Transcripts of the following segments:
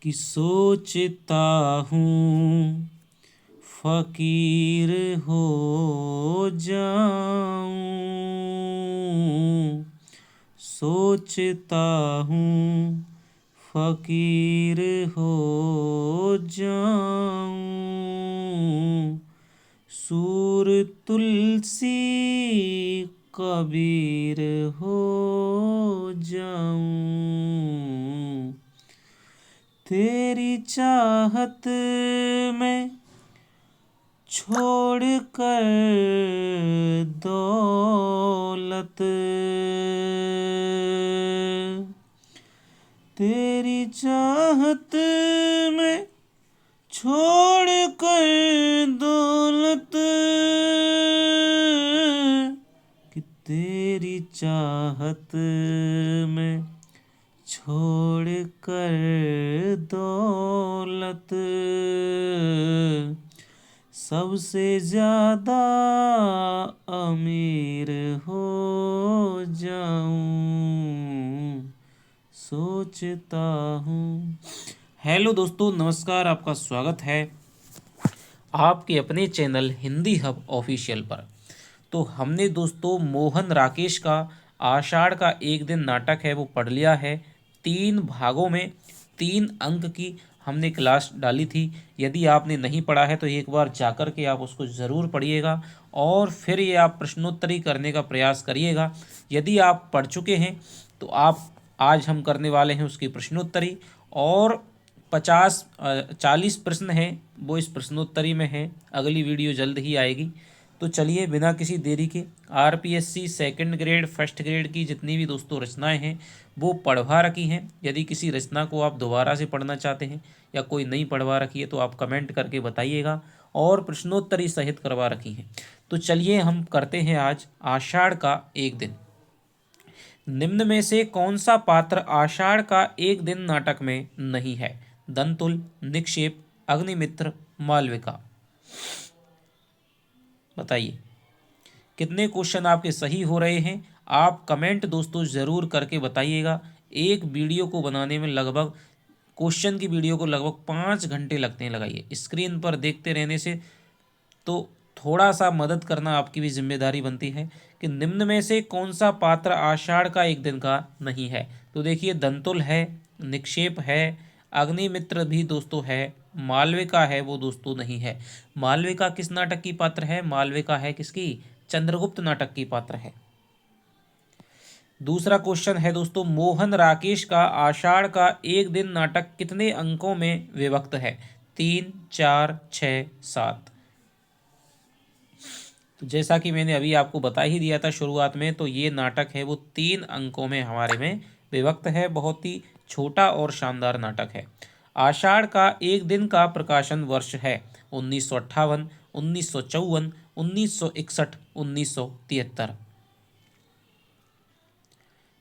कि सोचता हूँ फकीर हो जाऊं, सोचता हूँ फकीर हो जाऊं, सूर तुलसी कबीर हो जाऊं, तेरी चाहत में छोड़ कर दौलत, तेरी चाहत में छोड़ कर दौलत, कि तेरी चाहत में छोड़ कर दौलत, सबसे ज्यादा अमीर हो जाऊं, सोचता हूँ। हेलो दोस्तों, नमस्कार। आपका स्वागत है आपके अपने चैनल हिंदी हब ऑफिशियल पर। तो हमने दोस्तों मोहन राकेश का आषाढ़ का एक दिन नाटक है वो पढ़ लिया है। 3 भागों में 3 अंक की हमने क्लास डाली थी। यदि आपने नहीं पढ़ा है तो एक बार जाकर के आप उसको ज़रूर पढ़िएगा और फिर ये आप प्रश्नोत्तरी करने का प्रयास करिएगा। यदि आप पढ़ चुके हैं तो आप आज हम करने वाले हैं उसकी प्रश्नोत्तरी, और 40 प्रश्न हैं वो इस प्रश्नोत्तरी में है। अगली वीडियो जल्द ही आएगी। तो चलिए बिना किसी देरी के RPSC second grade first grade की जितनी भी दोस्तों रचनाएं हैं वो पढ़वा रखी हैं। यदि किसी रचना को आप दोबारा से पढ़ना चाहते हैं या कोई नहीं पढ़वा रखी है तो आप कमेंट करके बताइएगा, और प्रश्नोत्तरी सहित करवा रखी हैं। तो चलिए हम करते हैं आज आषाढ़ का एक दिन। निम्न में से कौन सा पात्र आषाढ़ का एक दिन नाटक में नहीं है? दंतुल, निक्षेप, अग्निमित्र, मालविका। बताइए कितने क्वेश्चन आपके सही हो रहे हैं। आप कमेंट दोस्तों ज़रूर करके बताइएगा। एक वीडियो को बनाने में लगभग क्वेश्चन की वीडियो को लगभग 5 घंटे लगते हैं। लगाइए, स्क्रीन पर देखते रहने से तो थोड़ा सा मदद करना आपकी भी जिम्मेदारी बनती है कि निम्न में से कौन सा पात्र आषाढ़ का एक दिन का नहीं है। तो देखिए, दंतुल है, निक्षेप है, अग्निमित्र भी दोस्तों है, मालविका है वो दोस्तों नहीं है। मालविका किस नाटक की पात्र है? मालविका है किसकी? चंद्रगुप्त नाटक की पात्र है। दूसरा क्वेश्चन है दोस्तों, मोहन राकेश का आषाढ़ का एक दिन नाटक कितने अंकों में विभक्त है? 3, 4, 6, 7। तो जैसा कि मैंने अभी आपको बता ही दिया था शुरुआत में, तो ये नाटक है वो 3 अंकों में हमारे में विभक्त है। बहुत ही छोटा और शानदार नाटक है। आषाढ़ का एक दिन का प्रकाशन वर्ष है 1958, 1954, 1961, 1973।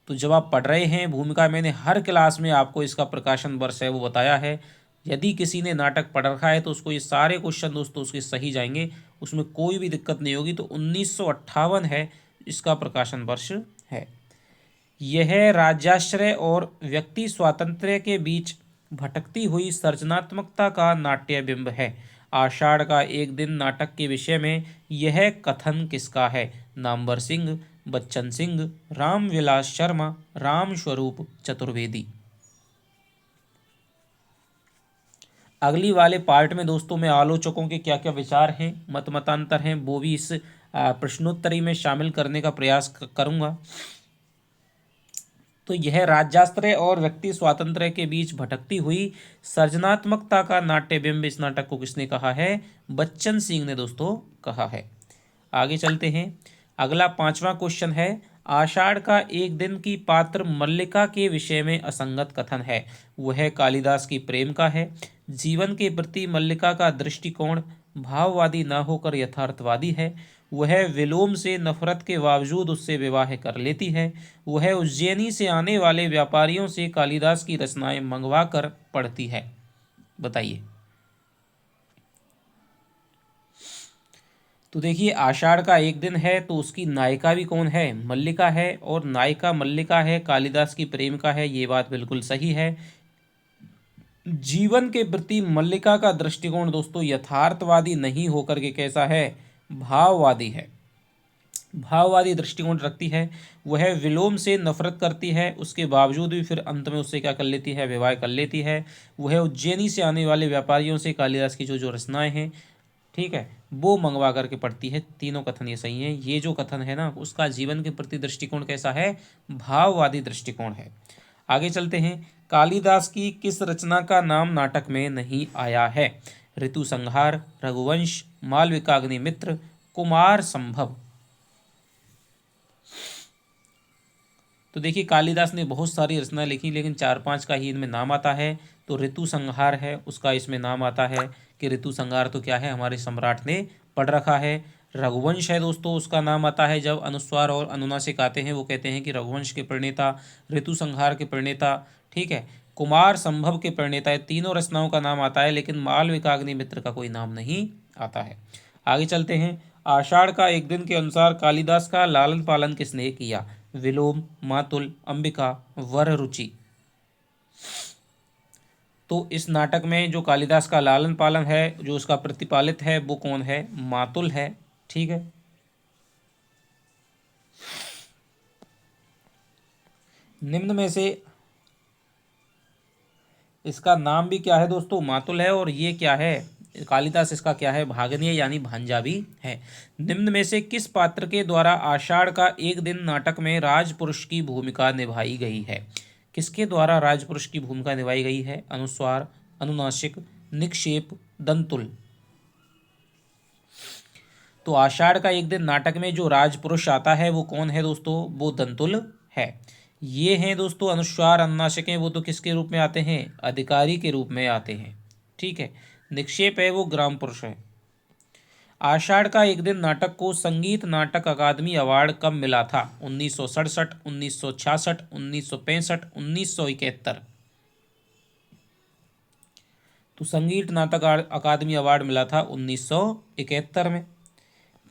तो जब आप पढ़ रहे हैं भूमिका, मैंने हर क्लास में आपको इसका प्रकाशन वर्ष है वो बताया है। यदि किसी ने नाटक पढ़ रखा है तो उसको ये सारे क्वेश्चन दोस्तों उसके सही जाएंगे, उसमें कोई भी दिक्कत नहीं होगी। तो 1958 है इसका प्रकाशन वर्ष है। यह राज्याश्रय और व्यक्ति स्वातंत्र्य के बीच भटकती हुई सृजनात्मकता का नाट्यबिंब है। आषाढ़ का एक दिन नाटक के विषय में यह कथन किसका है? नामवर सिंह, बच्चन सिंह, रामविलास शर्मा, रामस्वरूप चतुर्वेदी। अगली वाले पार्ट में दोस्तों मैं आलोचकों के क्या क्या विचार हैं, मत मतांतर हैं, वो भी इस प्रश्नोत्तरी में शामिल करने का प्रयास करूंगा। तो यह राज्याश्रय और व्यक्ति स्वातंत्र्य के बीच भटकती हुई सृजनात्मकता का नाट्यबिंब, इस नाटक को किसने कहा है? बच्चन सिंह ने दोस्तों कहा है। आगे चलते हैं। अगला 5वां क्वेश्चन है, आषाढ़ का एक दिन की पात्र मल्लिका के विषय में असंगत कथन है। वह कालिदास की प्रेम का है। जीवन के प्रति मल्लिका का दृष्टिकोण भाववादी न होकर यथार्थवादी है। वह विलोम से नफरत के बावजूद उससे विवाह कर लेती है। वह उज्जैनी से आने वाले व्यापारियों से कालिदास की रचनाएं मंगवा कर पढ़ती है। बताइए। तो देखिए, आषाढ़ का एक दिन है तो उसकी नायिका भी कौन है? मल्लिका है, और नायिका मल्लिका है, कालिदास की प्रेम का है, ये बात बिल्कुल सही है। जीवन के प्रति मल्लिका का दृष्टिकोण दोस्तों यथार्थवादी नहीं होकर के कैसा है, भाववादी है। भाववादी दृष्टिकोण रखती है। वह विलोम से नफरत करती है, उसके बावजूद भी फिर अंत में उससे क्या कर लेती है, विवाह कर लेती है। वह उज्जैनी से आने वाले व्यापारियों से कालिदास की जो जो रचनाएं हैं, ठीक है, वो मंगवा करके पढ़ती है। तीनों कथन ये सही हैं। ये जो कथन है ना, उसका जीवन के प्रति दृष्टिकोण कैसा है, भाववादी दृष्टिकोण है। आगे चलते हैं। कालिदास की किस रचना का नाम नाटक में नहीं आया है? ऋतु संहार, रघुवंश, मालविकाग्निमित्र, कुमार संभव। तो देखिए कालिदास ने बहुत सारी रचनाएं लिखी, लेकिन 4-5 का ही इनमें नाम आता है। तो ऋतु संहार है, उसका इसमें नाम आता है कि ऋतु संहार तो क्या है, हमारे सम्राट ने पढ़ रखा है। रघुवंश है दोस्तों, उसका नाम आता है जब अनुस्वार और अनुनासिक आते हैं, वो कहते हैं कि रघुवंश के प्रणेता, ऋतु संहार के प्रणेता, ठीक है, कुमार संभव के प्रणेता। है तीनों रचनाओं का नाम आता है, लेकिन मालविकाग्निमित्र का कोई नाम नहीं आता है। आगे चलते हैं। आषाढ़ का एक दिन के अनुसार कालिदास का लालन पालन किसने किया? विलोम, मातुल, अंबिका, वर रुचि। तो इस नाटक में जो कालिदास का लालन पालन है, जो उसका प्रतिपालित है, वो कौन है? मातुल है, ठीक है। निम्न में से इसका नाम भी क्या है दोस्तों? मातुल है। और ये क्या है? कालिदास इसका क्या है? भागनीय यानी भांजा भी है। निम्न में से किस पात्र के द्वारा आषाढ़ का एक दिन नाटक में राजपुरुष की भूमिका निभाई गई है? किसके द्वारा राजपुरुष की भूमिका निभाई गई है? अनुस्वार, अनुनासिक, निक्षेप, दंतुल। तो आषाढ़ का एक दिन नाटक में जो राजपुरुष आता है वो कौन है दोस्तों? वो दंतुल है। ये हैं दोस्तों अनुस्वार, अनुनासिक हैं, वो तो किसके रूप में आते हैं? अधिकारी के रूप में आते हैं, ठीक है। निक्षेप है वो ग्राम पुरुष है। आषाढ़ का एक दिन नाटक को संगीत नाटक अकादमी अवार्ड कब मिला था? 1967, 1966, 1965, 1971। तो संगीत नाटक अकादमी अवार्ड मिला था 1971 में।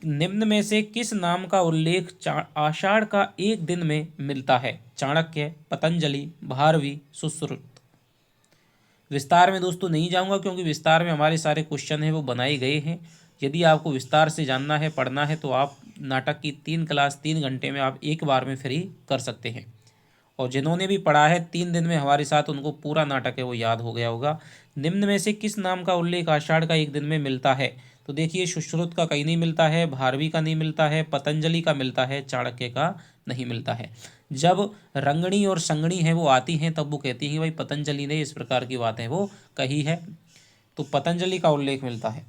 निम्न में से किस नाम का उल्लेख आषाढ़ का एक दिन में मिलता है? चाणक्य, पतंजलि, भारवी, सुश्रुत। विस्तार में दोस्तों नहीं जाऊंगा, क्योंकि विस्तार में हमारे सारे क्वेश्चन हैं वो बनाए गए हैं। यदि आपको विस्तार से जानना है, पढ़ना है, तो आप नाटक की 3 क्लास 3 घंटे में आप एक बार में फ्री कर सकते हैं। और जिन्होंने भी पढ़ा है 3 दिन में हमारे साथ, उनको पूरा नाटक है वो याद हो गया होगा। निम्न में से किस नाम का उल्लेख आषाढ़ का एक दिन में मिलता है? तो देखिए सुश्रुत का कहीं नहीं मिलता है, भारवी का नहीं मिलता है, पतंजलि का मिलता है, चाणक्य का नहीं मिलता है। जब रंगणी और संगणी है वो आती हैं, तब वो कहती हैं भाई पतंजलि ने इस प्रकार की बातें वो कही है, तो पतंजलि का उल्लेख मिलता है।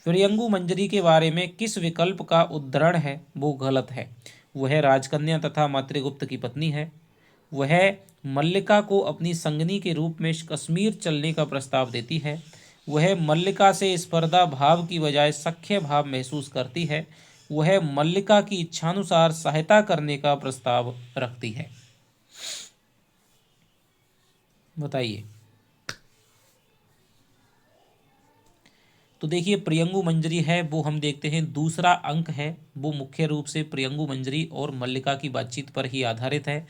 फिरयंगु मंजरी के बारे में किस विकल्प का उद्धरण है वो गलत है? वह राजकन्या तथा मातृगुप्त की पत्नी है। वह मल्लिका को अपनी संगनी के रूप में कश्मीर चलने का प्रस्ताव देती है। वह मल्लिका से स्पर्धा भाव की बजाय सख्य भाव महसूस करती है। वह मल्लिका की इच्छानुसार सहायता करने का प्रस्ताव रखती है। बताइए। तो देखिए प्रियंगु मंजरी है वो हम देखते हैं दूसरा अंक है, वो मुख्य रूप से प्रियंगु मंजरी और मल्लिका की बातचीत पर ही आधारित है,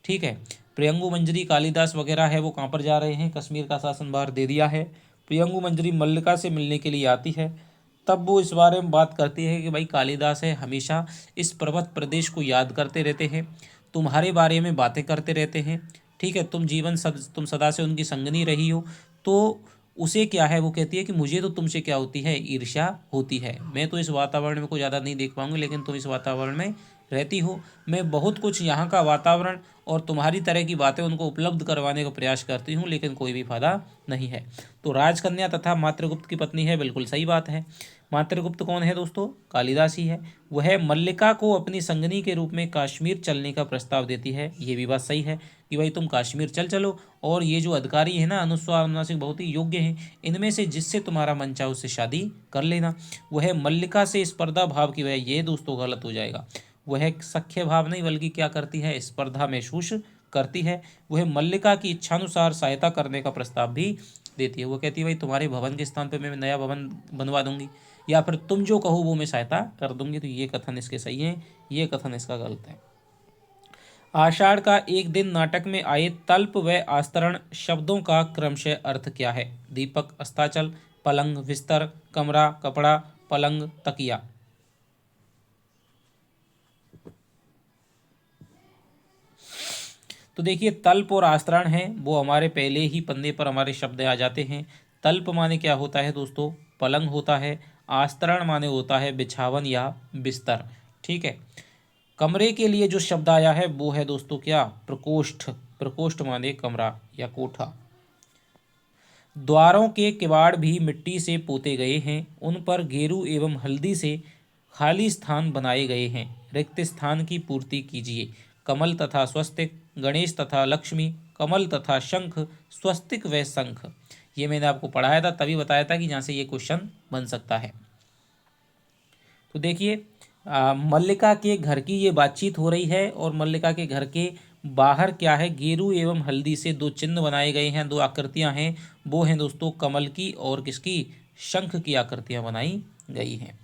ठीक है। प्रियंगु मंजरी कालिदास वगैरह है वो कहाँ पर जा रहे हैं? कश्मीर का शासनभार दे दिया है। प्रियंगु मंजरी मल्लिका से मिलने के लिए आती है, तब वो इस बारे में बात करती है कि भाई कालिदास है हमेशा इस पर्वत प्रदेश को याद करते रहते हैं, तुम्हारे बारे में बातें करते रहते हैं, ठीक है, तुम सदा से उनकी संगनी रही हो, तो उसे क्या है, वो कहती है कि मुझे तो तुमसे क्या होती है? ईर्ष्या होती है। मैं तो इस वातावरण में को ज़्यादा नहीं देख पाऊंगी, लेकिन तुम इस वातावरण में रहती हो। मैं बहुत कुछ यहाँ का वातावरण और तुम्हारी तरह की बातें उनको उपलब्ध करवाने का प्रयास करती हूँ, लेकिन कोई भी फायदा नहीं है। तो राजकन्या तथा मातृगुप्त की पत्नी है, बिल्कुल सही बात है। मातृगुप्त कौन है दोस्तों? कालिदास ही है। वह मल्लिका को अपनी संगनी के रूप में कश्मीर चलने का प्रस्ताव देती है, ये भी बात सही है कि भाई तुम कश्मीर चलो, और ये जो अधिकारी है ना अनुस्वार अनुनासिक बहुत ही योग्य हैं, इनमें से जिससे तुम्हारा मन चाहे उससे शादी कर लेना। वह मल्लिका से स्पर्धा भाव की वजह, ये दोस्तों गलत हो जाएगा। वह सख्य भाव नहीं बल्कि क्या करती है? स्पर्धा महसूस करती है। वह मल्लिका की इच्छानुसार सहायता करने का प्रस्ताव भी देती है। वो कहती है भाई तुम्हारे भवन के स्थान पर मैं नया भवन बनवा दूंगी, या फिर तुम जो कहो वो मैं सहायता कर दूंगी। तो ये कथन इसके सही है, ये कथन इसका गलत है। आषाढ़ का एक दिन नाटक में आए तल्प व आस्तरण शब्दों का क्रमशः अर्थ क्या है? दीपक, अस्ताचल, पलंग, बिस्तर, कमरा, कपड़ा, पलंग, तकिया। तो देखिए, तल्प और आस्तरण हैं वो हमारे पहले ही पन्ने पर हमारे शब्द आ जाते हैं। तल्प माने क्या होता है दोस्तों? पलंग होता है। आस्तरण माने होता है बिछावन या बिस्तर। ठीक है। कमरे के लिए जो शब्द आया है वो है दोस्तों क्या? प्रकोष्ठ। प्रकोष्ठ माने कमरा या कोठा। द्वारों के किवाड़ भी मिट्टी से पोते गए हैं, उन पर गेरू एवं हल्दी से खाली स्थान बनाए गए हैं। रिक्त स्थान की पूर्ति कीजिए। कमल तथा स्वस्तिक, गणेश तथा लक्ष्मी, कमल तथा शंख, स्वस्तिक व शंख। ये मैंने आपको पढ़ाया था, तभी बताया था कि जहाँ से ये क्वेश्चन बन सकता है। तो देखिए, मल्लिका के घर की ये बातचीत हो रही है और मल्लिका के घर के बाहर क्या है? गेरू एवं हल्दी से दो चिन्ह बनाए गए हैं, दो आकृतियां हैं। वो हैं दोस्तों कमल की और किसकी? शंख की आकृतियां बनाई गई हैं।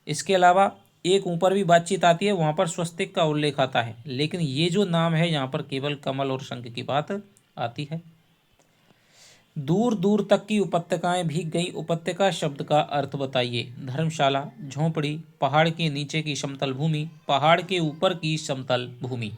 इसके अलावा एक ऊपर भी बातचीत आती है, वहां पर स्वस्तिक का उल्लेख आता है, लेकिन ये जो नाम है यहाँ पर केवल कमल और शंख की बात आती है। दूर दूर तक की उपत्यकाएं भीग गई। उपत्यका शब्द का अर्थ बताइए। धर्मशाला, झोंपड़ी, पहाड़ के नीचे की समतल भूमि, पहाड़ के ऊपर की समतल भूमि।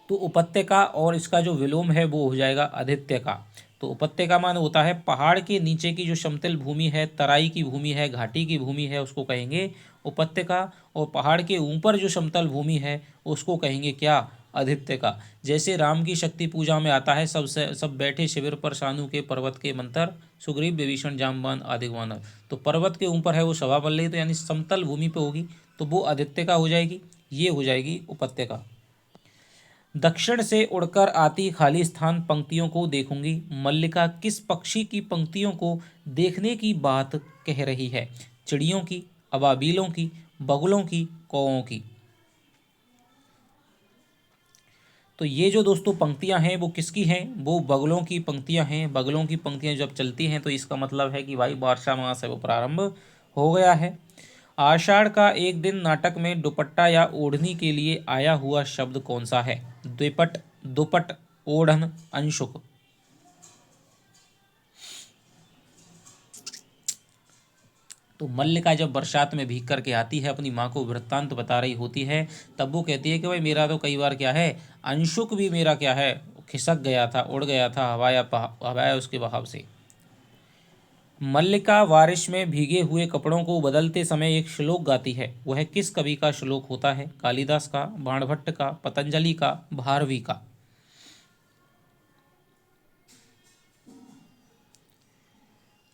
तो उपत्यका और इसका जो विलोम है वो हो जाएगा अधित्यका। तो उपत्यका मान होता है पहाड़ के नीचे की जो समतल भूमि है, तराई की भूमि है, घाटी की भूमि है, उसको कहेंगे उपत्यका। और पहाड़ के ऊपर जो समतल भूमि है उसको कहेंगे क्या? अधित्यका। जैसे राम की शक्ति पूजा में आता है, सब बैठे शिविर पर सानु के पर्वत के मंतर, सुग्रीव विभीषण जामवान आदि वानर। तो पर्वत के ऊपर है वो सभा बन रही, तो यानी समतल भूमि पे होगी, तो वो अधित्यका हो जाएगी, ये हो जाएगी उपत्यका। दक्षिण से उड़कर आती खाली स्थान पंक्तियों को देखूंगी। मल्लिका किस पक्षी की पंक्तियों को देखने की बात कह रही है? चिड़ियों की, अबाबीलों की, बगुलों की, कौओं की। तो ये जो दोस्तों पंक्तियां हैं वो किसकी हैं? वो बगुलों की पंक्तियां हैं। बगुलों की पंक्तियां जब चलती हैं तो इसका मतलब है कि भाई वर्षा मास है वो प्रारंभ हो गया है। आषाढ़ का एक दिन नाटक में दुपट्टा या ओढ़नी के लिए आया हुआ शब्द कौन सा है? द्विपट, दुपट, ओढ़न, अंशुक। तो मल्लिका जब बरसात में भीग करके आती है, अपनी माँ को वृत्तांत बता रही होती है, तब वो कहती है कि भाई मेरा तो कई बार क्या है, अंशुक भी मेरा क्या है, खिसक गया था, उड़ गया था हवाया उसके बहाव से। मल्लिका बारिश में भीगे हुए कपड़ों को बदलते समय एक श्लोक गाती है, वह किस कवि का श्लोक होता है? कालिदास का, बाणभट्ट का, पतंजलि का, भारवी का।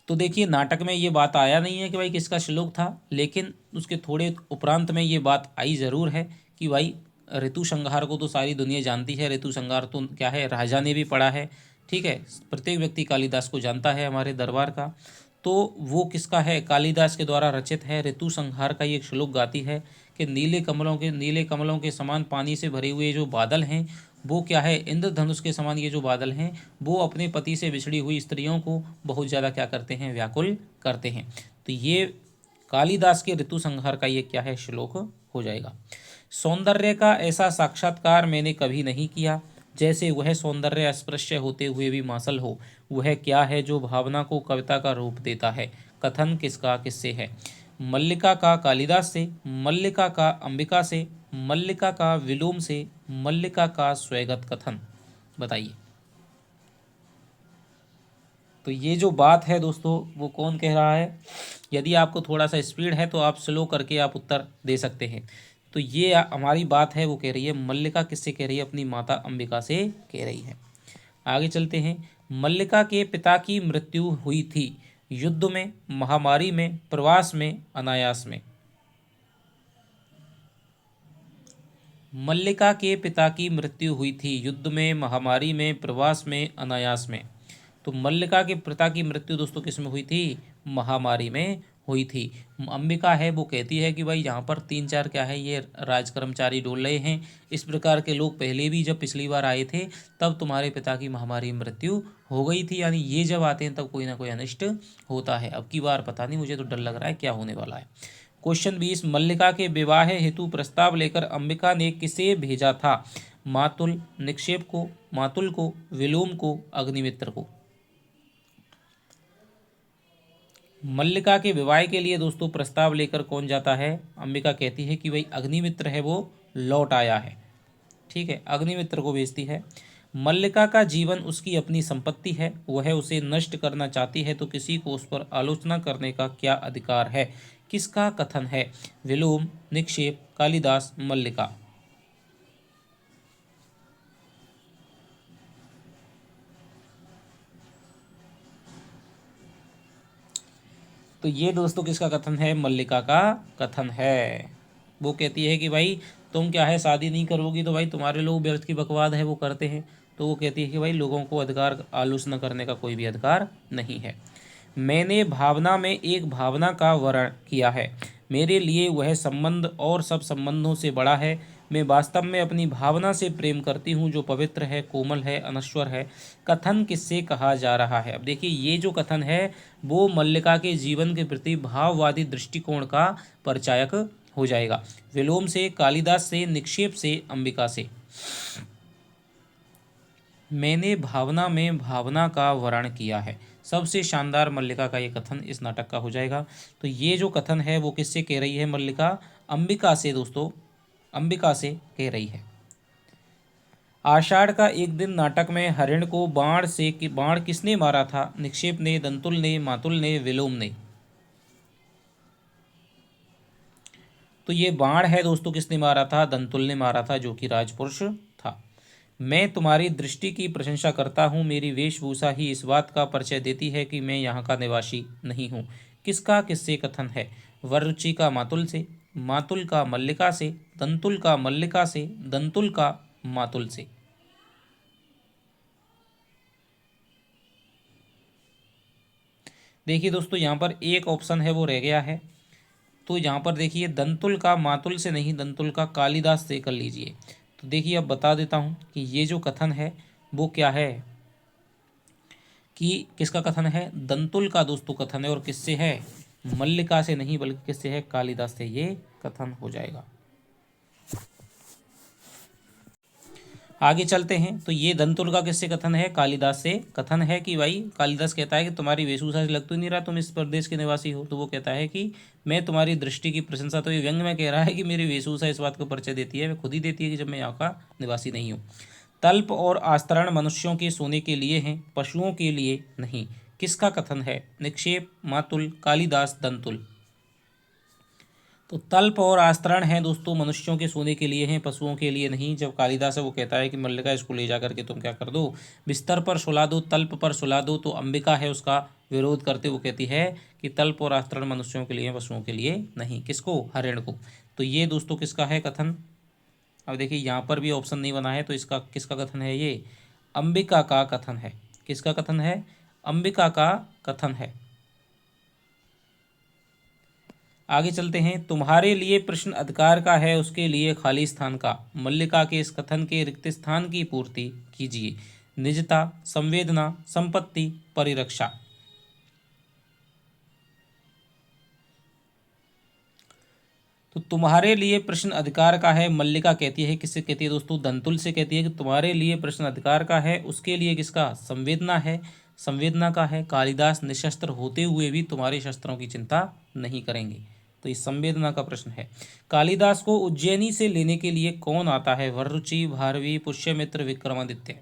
तो देखिए, नाटक में ये बात आया नहीं है कि भाई किसका श्लोक था, लेकिन उसके थोड़े उपरांत में ये बात आई ज़रूर है कि भाई ऋतु संहार को तो सारी दुनिया जानती है। ऋतु संहार तो क्या है, राजा ने भी पढ़ा है। ठीक है, प्रत्येक व्यक्ति कालिदास को जानता है हमारे दरबार का। तो वो किसका है? कालिदास के द्वारा रचित है। ऋतु संहार का ये एक श्लोक गाती है कि नीले कमलों के समान पानी से भरे हुए जो बादल हैं वो क्या है, इंद्रधनुष के समान ये जो बादल हैं वो अपने पति से बिछड़ी हुई स्त्रियों को बहुत ज़्यादा क्या करते हैं, व्याकुल करते हैं। तो ये कालिदास के ऋतु संहार का ये क्या है, श्लोक हो जाएगा। सौंदर्य का ऐसा साक्षात्कार मैंने कभी नहीं किया जैसे वह सौंदर्य अस्पृश्य होते हुए भी मासल हो। वह क्या है जो भावना को कविता का रूप देता है? कथन किसका किससे है? मल्लिका का कालिदास से, मल्लिका का अंबिका से, मल्लिका का विलोम से, मल्लिका का स्वैगत कथन। बताइए। तो ये जो बात है दोस्तों वो कौन कह रहा है? यदि आपको थोड़ा सा स्पीड है तो आप स्लो करके आप उत्तर दे सकते हैं। तो ये हमारी बात है वो कह रही है, मल्लिका किससे कह रही है? अपनी माता अंबिका से कह रही है। आगे चलते हैं। मल्लिका के पिता की मृत्यु हुई थी युद्ध में, महामारी में, प्रवास में, अनायास में। मल्लिका के पिता की मृत्यु हुई थी युद्ध में, महामारी में, प्रवास में, अनायास में। तो मल्लिका के पिता की मृत्यु दोस्तों किस में हुई थी? महामारी में हुई थी। अंबिका है वो कहती है कि भाई यहाँ पर 3-4 क्या है, ये राज कर्मचारी डोल रहे हैं, इस प्रकार के लोग पहले भी जब पिछली बार आए थे तब तुम्हारे पिता की महामारी मृत्यु हो गई थी, यानी ये जब आते हैं तब कोई ना कोई अनिष्ट होता है। अब की बार पता नहीं, मुझे तो डर लग रहा है क्या होने वाला है। क्वेश्चन 20, मल्लिका के विवाह हेतु प्रस्ताव लेकर अंबिका ने किसे भेजा था? मातुल, निक्षेप को, मातुल को, विलोम को, अग्निमित्र को। मल्लिका के विवाह के लिए दोस्तों प्रस्ताव लेकर कौन जाता है? अंबिका कहती है कि भाई अग्निमित्र है वो लौट आया है। ठीक है, अग्निमित्र को भेजती है। मल्लिका का जीवन उसकी अपनी संपत्ति है, वह उसे नष्ट करना चाहती है, तो किसी को उस पर आलोचना करने का क्या अधिकार है? किसका कथन है? विलोम, निक्षेप, कालिदास, मल्लिका। तो ये दोस्तों किसका कथन है? मल्लिका का कथन है। वो कहती है कि भाई तुम क्या है शादी नहीं करोगी तो भाई तुम्हारे लोग व्यर्थ की बकवाद है वो करते हैं। तो वो कहती है कि भाई लोगों को अधिकार आलोचना करने का कोई भी अधिकार नहीं है। मैंने भावना में एक भावना का वर्ण किया है, मेरे लिए वह संबंध और सब संबंधों से बड़ा है। मैं वास्तव में अपनी भावना से प्रेम करती हूँ जो पवित्र है, कोमल है, अनश्वर है। कथन किससे कहा जा रहा है? अब देखिए ये जो कथन है वो मल्लिका के जीवन के प्रति भाववादी दृष्टिकोण का परिचायक हो जाएगा। विलोम से, कालिदास से, निक्षेप से, अंबिका से। मैंने भावना में भावना का वर्ण किया है, सबसे शानदार मल्लिका का ये कथन इस नाटक का हो जाएगा। तो ये जो कथन है वो किससे कह रही है मल्लिका? अंबिका से दोस्तों, अंबिका से कह रही है। आषाढ़ का एक दिन नाटक में हरिण को बाण किसने मारा था? निक्षेप ने, दंतुल ने, मातुल ने, विलोम ने। तो ये बाण है दोस्तों किसने मारा था? दंतुल ने मारा था, जो कि राजपुरुष था। मैं तुम्हारी दृष्टि की प्रशंसा करता हूँ, मेरी वेशभूषा ही इस बात का परिचय देती है कि मैं यहाँ का निवासी नहीं हूँ। किसका किससे कथन है? वररुचि का मातुल से, मातुल का मल्लिका से, दंतुल का मल्लिका से, दंतुल का मातुल से। देखिए दोस्तों यहाँ पर एक ऑप्शन है वो रह गया है। तो यहाँ पर देखिए दंतुल का मातुल से नहीं, दंतुल का कालिदास से कर लीजिए। तो देखिए अब बता देता हूँ कि ये जो कथन है वो क्या है, कि किसका कथन है? दंतुल का दोस्तों कथन है। और किससे है? मल्लिका से नहीं बल्कि किससे है? कालिदास से ये कथन हो जाएगा। आगे चलते हैं। तो ये दंतुल का किससे कथन है? कालिदास से कथन है कि भाई कालिदास कहता है कि तुम्हारी वेशभूषा से लग तो नहीं रहा तुम इस प्रदेश के निवासी हो। तो वो कहता है कि मैं तुम्हारी दृष्टि की प्रशंसा, तो ये व्यंग में कह रहा है कि मेरी वेशभूषा इस बात को परिचय देती है, मैं खुद ही देती है कि जब मैं यहाँ का निवासी नहीं हूँ। तल्प और आस्तरण मनुष्यों के सोने के लिए हैं, पशुओं के लिए नहीं। किसका कथन है? निक्षेप, मातुल, कालिदास, दंतुल। तो तल्प और आस्तरण हैं दोस्तों मनुष्यों के सोने के लिए हैं, पशुओं के लिए नहीं। जब कालिदास है वो कहता है कि मल्लिका इसको ले जा करके तुम क्या कर दो? बिस्तर पर सुला दो, तल्प पर सुला दो। तो अंबिका है उसका विरोध करते हुए कहती है कि तल्प और आस्तरण मनुष्यों के लिए, पशुओं के लिए नहीं। किसको? हरिण को। तो ये दोस्तों किसका है कथन? अब देखिए यहाँ पर भी ऑप्शन नहीं बना है, तो इसका किसका कथन है? ये अंबिका का कथन है। किसका कथन है? अंबिका का कथन है। आगे चलते हैं। तुम्हारे लिए प्रश्न अधिकार का है, उसके लिए खाली स्थान का। मल्लिका के इस कथन के रिक्त स्थान की पूर्ति कीजिए। निजता, संवेदना, संपत्ति, परिरक्षा। तो तुम्हारे लिए प्रश्न अधिकार का है, मल्लिका कहती है। किससे कहती है दोस्तों? दंतुल से कहती है कि तुम्हारे लिए प्रश्न अधिकार का है, उसके लिए किसका? संवेदना है, संवेदना का है। कालिदास निशस्त्र होते हुए भी तुम्हारे शस्त्रों की चिंता नहीं करेंगे। तो इस संवेदना का प्रश्न है। कालिदास को उज्जैनी से लेने के लिए कौन आता है? वररुचि, भारवी, पुष्यमित्र, विक्रमादित्य।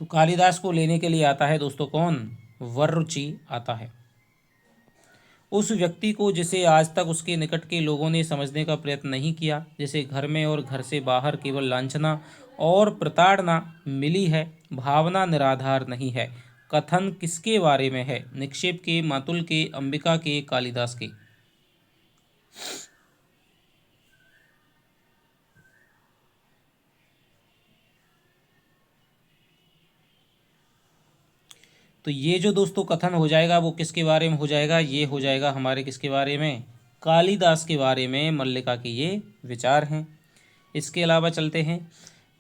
तो कालिदास को लेने के लिए आता है दोस्तों कौन? वररुचि आता है। उस व्यक्ति को जिसे आज तक उसके निकट के लोगों ने समझने का प्रयत्न नहीं किया, जिसे घर में और घर से बाहर केवल लांछना और प्रताड़ना मिली है, भावना निराधार नहीं है। कथन किसके बारे में है? निक्षेप के, मातुल के, अंबिका के, कालिदास के। तो ये जो दोस्तों कथन हो जाएगा वो किसके बारे में हो जाएगा? ये हो जाएगा हमारे किसके बारे में? कालिदास के बारे में। मल्लिका के ये विचार हैं। इसके अलावा चलते हैं।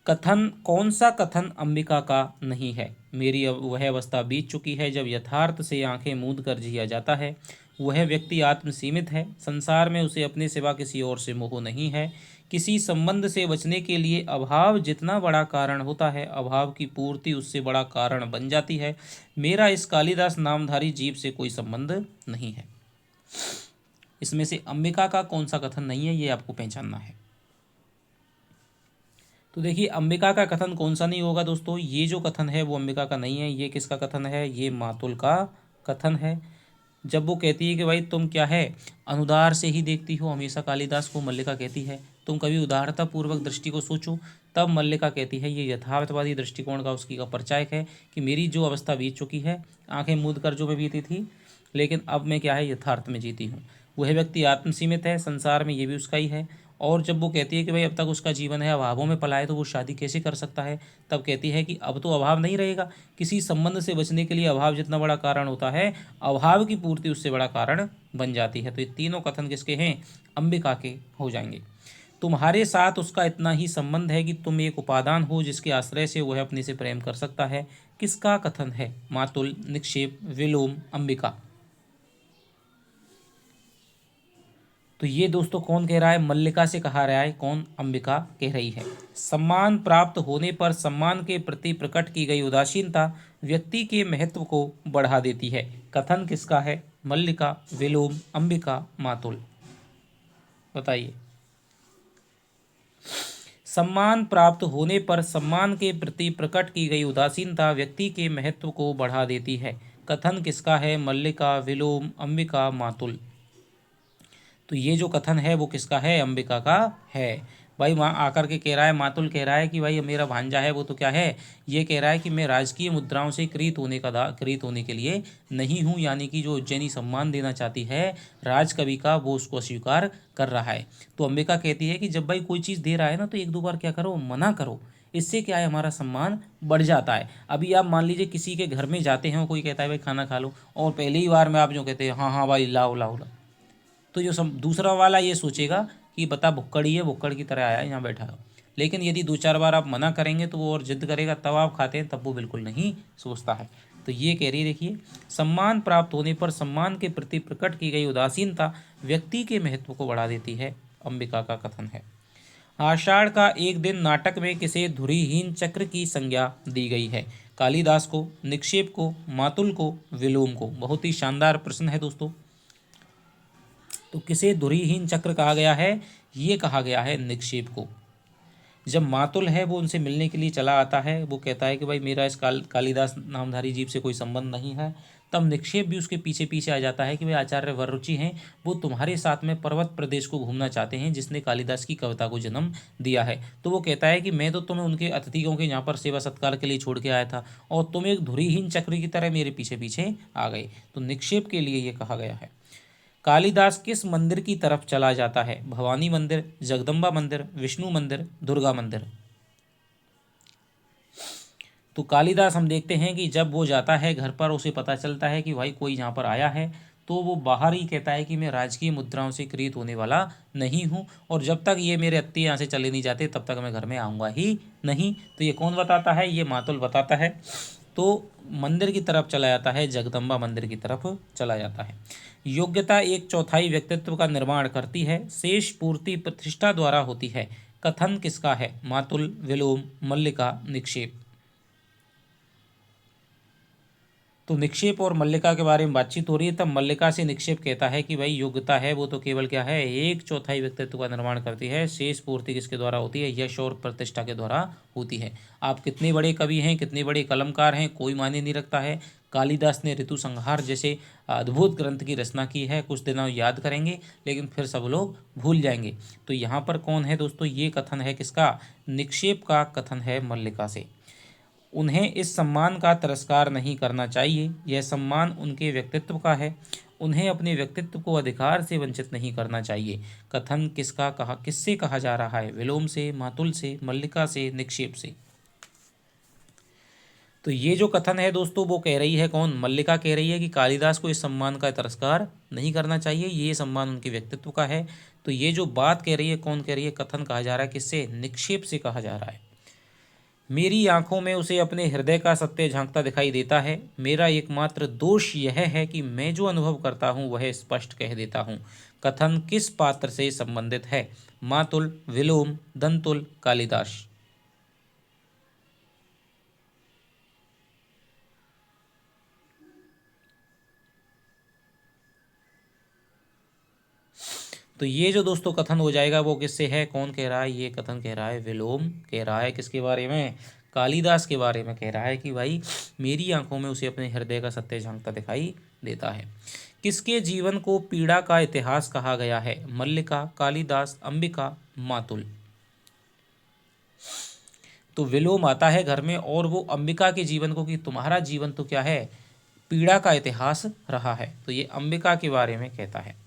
कथन कौन सा कथन अंबिका का नहीं है? मेरी अब वह अवस्था बीत चुकी है जब यथार्थ से आंखें मूंद कर जिया जाता है। वह व्यक्ति आत्मसीमित है, संसार में उसे अपने सिवा किसी और से मोह नहीं है। किसी संबंध से बचने के लिए अभाव जितना बड़ा कारण होता है, अभाव की पूर्ति उससे बड़ा कारण बन जाती है। मेरा इस कालिदास नामधारी जीव से कोई संबंध नहीं है। इसमें से अंबिका का कौन सा कथन नहीं है, ये आपको पहचानना है। तो देखिए, अंबिका का कथन कौन सा नहीं होगा दोस्तों? ये जो कथन है वो अंबिका का नहीं है। ये किसका कथन है? ये मातुल का कथन है। जब वो कहती है कि भाई तुम क्या है, अनुदार से ही देखती हो, हमेशा कालिदास को मल्लिका कहती है, तुम कभी उदारता पूर्वक दृष्टि को सोचो। तब मल्लिका कहती है, ये यथार्थवादी दृष्टिकोण का उसकी का परिचायक है कि मेरी जो अवस्था बीत चुकी है, आंखें मूंद कर जो मैं बीती थी, लेकिन अब मैं क्या है, यथार्थ में जीती हूँ। वह व्यक्ति आत्मसीमित है, संसार में ये भी उसका ही है। और जब वो कहती है कि भाई अब तक उसका जीवन है अभावों में पला है, तो वो शादी कैसे कर सकता है? तब कहती है कि अब तो अभाव नहीं रहेगा। किसी संबंध से बचने के लिए अभाव जितना बड़ा कारण होता है, अभाव की पूर्ति उससे बड़ा कारण बन जाती है। तो ये तीनों कथन किसके हैं? अंबिका के हो जाएंगे। तुम्हारे साथ उसका इतना ही संबंध है कि तुम एक उपादान हो जिसके आश्रय से वह अपने से प्रेम कर सकता है। किसका कथन है? मातुल, निक्षेप, विलोम, अंबिका। तो ये दोस्तों कौन कह रहा है? मल्लिका से कहा रहा है। कौन? अंबिका कह रही है। सम्मान प्राप्त होने पर सम्मान के प्रति प्रकट की गई उदासीनता व्यक्ति के महत्व को बढ़ा देती है। कथन किसका है? मल्लिका, विलोम, अंबिका, मातुल। बताइए। सम्मान प्राप्त होने पर सम्मान के प्रति प्रकट की गई उदासीनता व्यक्ति के महत्व को बढ़ा देती है। कथन किसका है? मल्लिका, विलोम, अंबिका, मातुल। तो ये जो कथन है वो किसका है? अंबिका का है। भाई वहाँ आकर के कह रहा है, मातुल कह रहा है कि भाई मेरा भांजा है वो तो क्या है, ये कह रहा है कि मैं राजकीय मुद्राओं से कृत होने के लिए नहीं हूँ, यानी कि जो उज्जैनी सम्मान देना चाहती है राजकवि का, वो उसको अस्वीकार कर रहा है। तो अंबिका कहती है कि जब भाई कोई चीज़ दे रहा है ना, तो एक दो बार क्या करो, मना करो। इससे क्या है, हमारा सम्मान बढ़ जाता है। अभी आप मान लीजिए किसी के घर में जाते हैं, कोई कहता है भाई खाना खा लो, और पहली ही बार में आप जो कहते हैं हाँ हाँ भाई लाओ लाओ लाओ, तो जो दूसरा वाला ये सोचेगा कि बता भुक्कड़ ही है, भुक्कड़ की तरह आया है यहाँ बैठा है। लेकिन यदि दो चार बार आप मना करेंगे तो वो और जिद करेगा, तब आप खाते हैं, तब वो बिल्कुल नहीं सोचता है। तो ये कह रही है, देखिए, सम्मान प्राप्त होने पर सम्मान के प्रति प्रकट की गई उदासीनता व्यक्ति के महत्व को बढ़ा देती है। अंबिका का कथन है। आषाढ़ का एक दिन नाटक में किसे धुरीहीन चक्र की संज्ञा दी गई है? कालिदास को, निक्षेप को, मातुल को, विलोम को। बहुत ही शानदार प्रश्न है दोस्तों। तो किसे धुरीहीन चक्र कहा गया है? ये कहा गया है निक्षेप को। जब मातुल है वो उनसे मिलने के लिए चला आता है, वो कहता है कि भाई मेरा इस कालिदास नामधारी जीव से कोई संबंध नहीं है। तब निक्षेप भी उसके पीछे पीछे आ जाता है कि भाई आचार्य वररुचि हैं, वो तुम्हारे साथ में पर्वत प्रदेश को घूमना चाहते हैं जिसने कालिदास की कविता को जन्म दिया है। तो वो कहता है कि मैं तो तुम्हें उनके अतिथियों के यहाँ पर सेवा सत्कार के लिए छोड़ के आया था, और तुम एक धुरीहीन चक्र की तरह मेरे पीछे पीछे आ गए। तो निक्षेप के लिए ये कहा गया है। कालिदास किस मंदिर की तरफ चला जाता है? भवानी मंदिर, जगदम्बा मंदिर, विष्णु मंदिर, दुर्गा मंदिर। तो कालिदास हम देखते हैं कि जब वो जाता है घर पर, उसे पता चलता है कि भाई कोई यहाँ पर आया है, तो वो बाहर ही कहता है कि मैं राजकीय मुद्राओं से कृत होने वाला नहीं हूँ, और जब तक ये मेरे अत्ती यहाँ से चले नहीं जाते तब तक मैं घर में आऊँगा ही नहीं। तो ये कौन बताता है? ये मातुल बताता है। तो मंदिर की तरफ चला जाता है, जगदम्बा मंदिर की तरफ चला जाता है। योग्यता एक चौथाई व्यक्तित्व का निर्माण करती है, शेष पूर्ति प्रतिष्ठा द्वारा होती है। कथन किसका है? मातुल, विलोम, मल्लिका, निक्षेप। तो निक्षेप और मल्लिका के बारे में बातचीत हो रही है। तब मल्लिका से निक्षेप कहता है कि भाई योग्यता है वो तो केवल क्या है, एक चौथाई व्यक्तित्व का निर्माण करती है, शेष पूर्ति किसके द्वारा होती है? यश और प्रतिष्ठा के द्वारा होती है। आप कितने बड़े कवि हैं, कितने बड़े कलमकार हैं, कोई मायने नहीं रखता है। कालिदास ने ऋतु संहार जैसे अद्भुत ग्रंथ की रचना की है, कुछ दिनों याद करेंगे लेकिन फिर सब लोग भूल जाएंगे। तो यहाँ पर कौन है दोस्तों? ये कथन है किसका? निक्षेप का कथन है मल्लिका से। उन्हें इस सम्मान का तिरस्कार नहीं करना चाहिए, यह सम्मान उनके व्यक्तित्व का है। उन्हें अपने व्यक्तित्व को अधिकार से वंचित नहीं करना चाहिए। कथन किससे कहा जा रहा है? विलोम से, मातुल से, मल्लिका से, निक्षेप से। तो ये जो कथन है दोस्तों वो कह रही है कौन? मल्लिका कह रही है कि कालिदास को इस सम्मान का तिरस्कार नहीं करना चाहिए, ये सम्मान उनके व्यक्तित्व का है। तो ये जो बात कह रही है, कौन कह रही है? कथन कहा जा रहा है किससे? निक्षेप से कहा जा रहा है। मेरी आंखों में उसे अपने हृदय का सत्य झांकता दिखाई देता है। मेरा एकमात्र दोष यह है कि मैं जो अनुभव करता हूँ वह स्पष्ट कह देता हूँ। कथन किस पात्र से संबंधित है? मातुल, विलोम, दंतुल, कालिदास। तो ये जो दोस्तों कथन हो जाएगा वो किससे है? कौन कह रहा है? ये कथन कह रहा है विलोम कह रहा है। किसके बारे में? कालिदास के बारे में कह रहा है कि भाई मेरी आंखों में उसे अपने हृदय का सत्य झांकता दिखाई देता है। किसके जीवन को पीड़ा का इतिहास कहा गया है? मल्लिका, कालिदास, अंबिका, मातुल। तो विलोम आता है घर में और वो अंबिका के जीवन को कि तुम्हारा जीवन तो क्या है? पीड़ा का इतिहास रहा है। तो ये अंबिका के बारे में कहता है।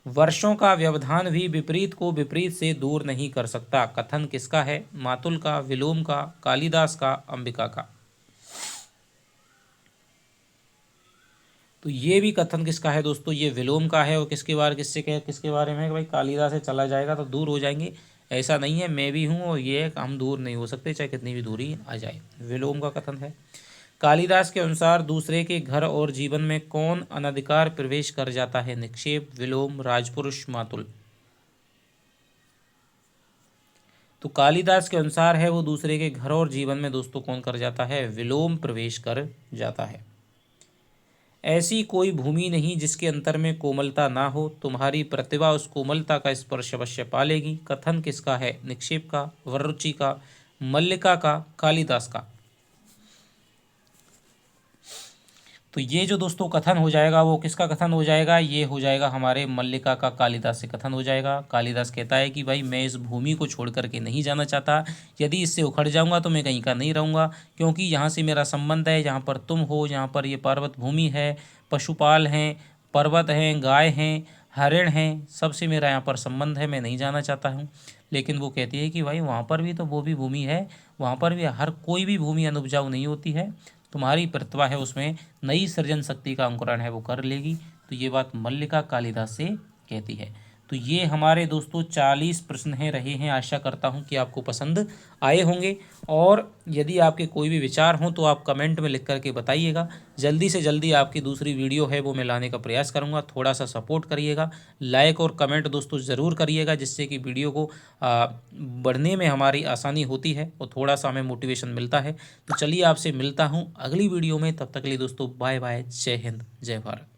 वर्षों का व्यवधान भी विपरीत को विपरीत से दूर नहीं कर सकता। कथन किसका है? मातुल का, विलोम का, कालिदास का, अंबिका का। तो ये भी कथन किसका है दोस्तों? ये विलोम का है। और किसके बारे में? भाई कालिदास से चला जाएगा तो दूर हो जाएंगे, ऐसा नहीं है। मैं भी हूँ और ये हम दूर नहीं हो सकते चाहे कितनी भी दूरी आ जाए। विलोम का कथन है। कालिदास के अनुसार दूसरे के घर और जीवन में कौन अनधिकार प्रवेश कर जाता है? निक्षेप, विलोम, राजपुरुष, मातुल। तो कालिदास के अनुसार है वो दूसरे के घर और जीवन में दोस्तों कौन कर जाता है? विलोम प्रवेश कर जाता है। ऐसी कोई भूमि नहीं जिसके अंतर में कोमलता ना हो। तुम्हारी प्रतिभा उस कोमलता का स्पर्श अवश्य पालेगी। कथन किसका है? निक्षेप का, वररुचि का, मल्लिका का, कालिदास का। तो ये जो दोस्तों कथन हो जाएगा वो किसका कथन हो जाएगा? ये हो जाएगा हमारे मल्लिका का, कालिदास से कथन हो जाएगा। कालिदास कहता है कि भाई मैं इस भूमि को छोड़ करके नहीं जाना चाहता। यदि इससे उखड़ जाऊंगा तो मैं कहीं का नहीं रहूँगा, क्योंकि यहाँ से मेरा संबंध है। जहाँ पर तुम हो, जहाँ पर ये पर्वत भूमि है, पशुपाल हैं, पर्वत हैं, गाय हैं, हरिण हैं, सबसे मेरा यहाँ पर संबंध है। मैं नहीं जाना चाहता हूँ। लेकिन वो कहती है कि भाई वहाँ पर भी तो वो भी भूमि है, वहाँ पर भी हर कोई भी भूमि अनुपजाऊ नहीं होती है। तुम्हारी प्रतिभा है उसमें नई सृजन शक्ति का अंकुरण है वो कर लेगी। तो ये बात मल्लिका कालिदास से कहती है। तो ये हमारे दोस्तों 40 प्रश्न हैं रहे हैं। आशा करता हूँ कि आपको पसंद आए होंगे। और यदि आपके कोई भी विचार हों तो आप कमेंट में लिख करके बताइएगा। जल्दी से जल्दी आपकी दूसरी वीडियो है वो मैं लाने का प्रयास करूँगा। थोड़ा सा सपोर्ट करिएगा, लाइक और कमेंट दोस्तों ज़रूर करिएगा, जिससे कि वीडियो को बढ़ने में हमारी आसानी होती है और थोड़ा सा हमें मोटिवेशन मिलता है। तो चलिए आपसे मिलता हूँ अगली वीडियो में। तब तक के लिए दोस्तों बाय बाय। जय हिंद, जय भारत।